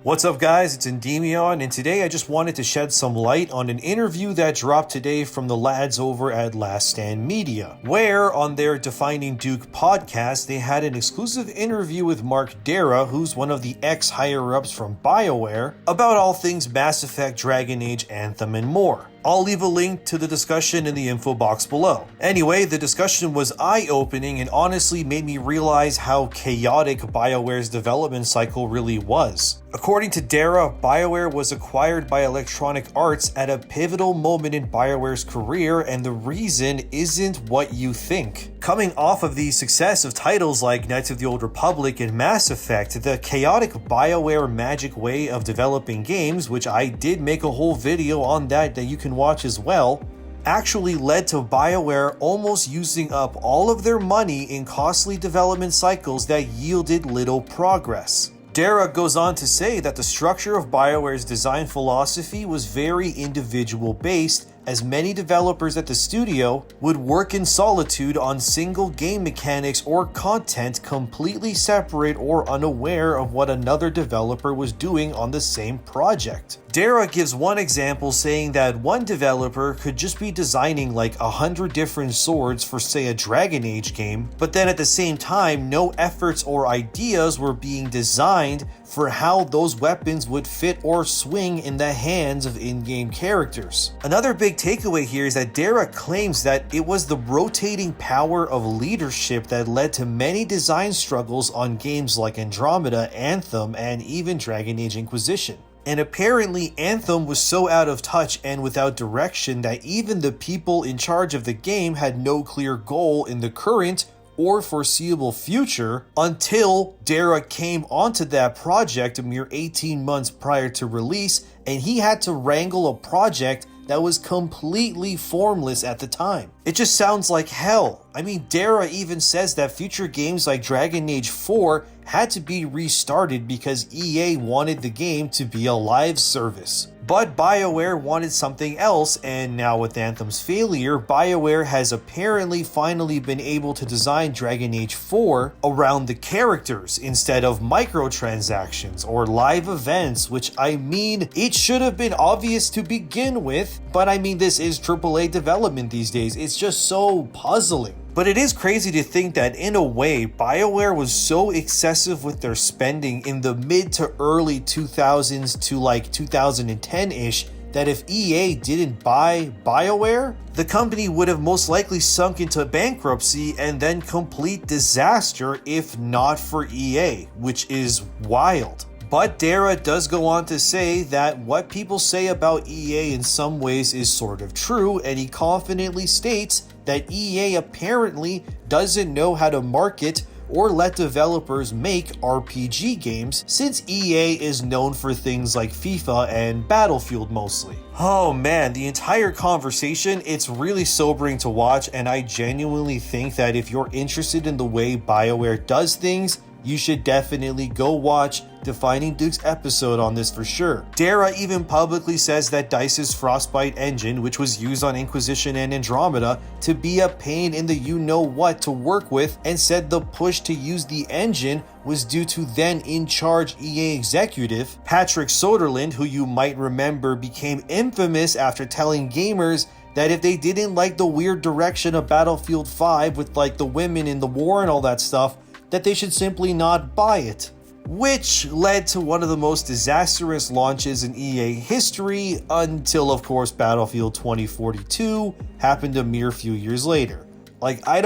What's up guys, it's Endymion, and today I just wanted to shed some light on an interview that dropped today from the lads over at Last Stand Media, where on their Defining Duke podcast they had an exclusive interview with Mark Darrah, who's one of the ex-higher-ups from BioWare, about all things Mass Effect, Dragon Age, Anthem, and more. I'll leave a link to the discussion in the info box below. Anyway, the discussion was eye-opening and honestly made me realize how chaotic BioWare's development cycle really was. According to Darrah, BioWare was acquired by Electronic Arts at a pivotal moment in BioWare's career, and the reason isn't what you think. Coming off of the success of titles like Knights of the Old Republic and Mass Effect, the chaotic BioWare magic way of developing games, which I did make a whole video on that you can watch as well, actually led to BioWare almost using up all of their money in costly development cycles that yielded little progress. Darrah goes on to say that the structure of BioWare's design philosophy was very individual based, as many developers at the studio would work in solitude on single game mechanics or content completely separate or unaware of what another developer was doing on the same project. Darrah gives one example, saying that one developer could just be designing like 100 different swords for, say, a Dragon Age game, but then at the same time, no efforts or ideas were being designed for how those weapons would fit or swing in the hands of in-game characters. Another big takeaway here is that Darrah claims that it was the rotating power of leadership that led to many design struggles on games like Andromeda, Anthem, and even Dragon Age Inquisition. And apparently Anthem was so out of touch and without direction that even the people in charge of the game had no clear goal in the current or foreseeable future until Darrah came onto that project a mere 18 months prior to release, and he had to wrangle a project that was completely formless at the time. It just sounds like hell. I mean, Darrah even says that future games like Dragon Age 4 had to be restarted because EA wanted the game to be a live service. But BioWare wanted something else, and now with Anthem's failure, BioWare has apparently finally been able to design Dragon Age 4 around the characters instead of microtransactions or live events, which I mean, it should have been obvious to begin with, but I mean, this is AAA development these days. It's just so puzzling. But it is crazy to think that in a way, BioWare was so excessive with their spending in the mid to early 2000s to like 2010-ish that if EA didn't buy BioWare, the company would have most likely sunk into bankruptcy and then complete disaster if not for EA, which is wild. But Darrah does go on to say that what people say about EA in some ways is sort of true, and he confidently states that EA apparently doesn't know how to market or let developers make RPG games, since EA is known for things like FIFA and Battlefield mostly. Oh man, the entire conversation, it's really sobering to watch, and I genuinely think that if you're interested in the way BioWare does things, you should definitely go watch Defining Duke's episode on this for sure. Darrah even publicly says that DICE's Frostbite engine, which was used on Inquisition and Andromeda, to be a pain in the you-know-what to work with, and said the push to use the engine was due to then in-charge EA executive Patrick Soderlund, who you might remember became infamous after telling gamers that if they didn't like the weird direction of Battlefield 5 with like the women in the war and all that stuff, that they should simply not buy it. Which led to one of the most disastrous launches in EA history until, of course, Battlefield 2042 happened a mere few years later. Like, I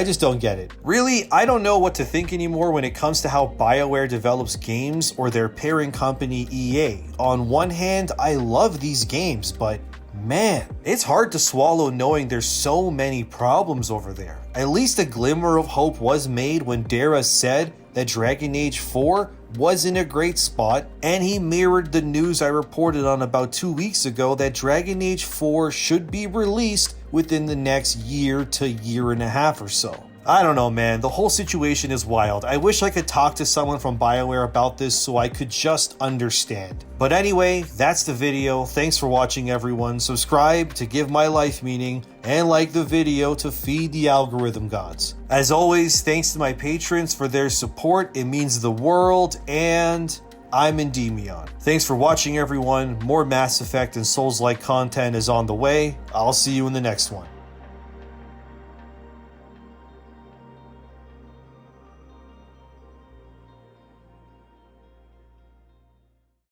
just don't get it. Really, I don't know what to think anymore when it comes to how BioWare develops games or their parent company EA. On one hand, I love these games, but man, it's hard to swallow knowing there's so many problems over there. At least a glimmer of hope was made when Darrah said that Dragon Age 4 was in a great spot, and he mirrored the news I reported on about 2 weeks ago that Dragon Age 4 should be released within the next year to year and a half or so. I don't know, man. The whole situation is wild. I wish I could talk to someone from BioWare about this so I could just understand. But anyway, that's the video. Thanks for watching, everyone. Subscribe to give my life meaning, and like the video to feed the algorithm gods. As always, thanks to my patrons for their support. It means the world, and I'm ENDYMION. Thanks for watching, everyone. More Mass Effect and Souls-like content is on the way. I'll see you in the next one.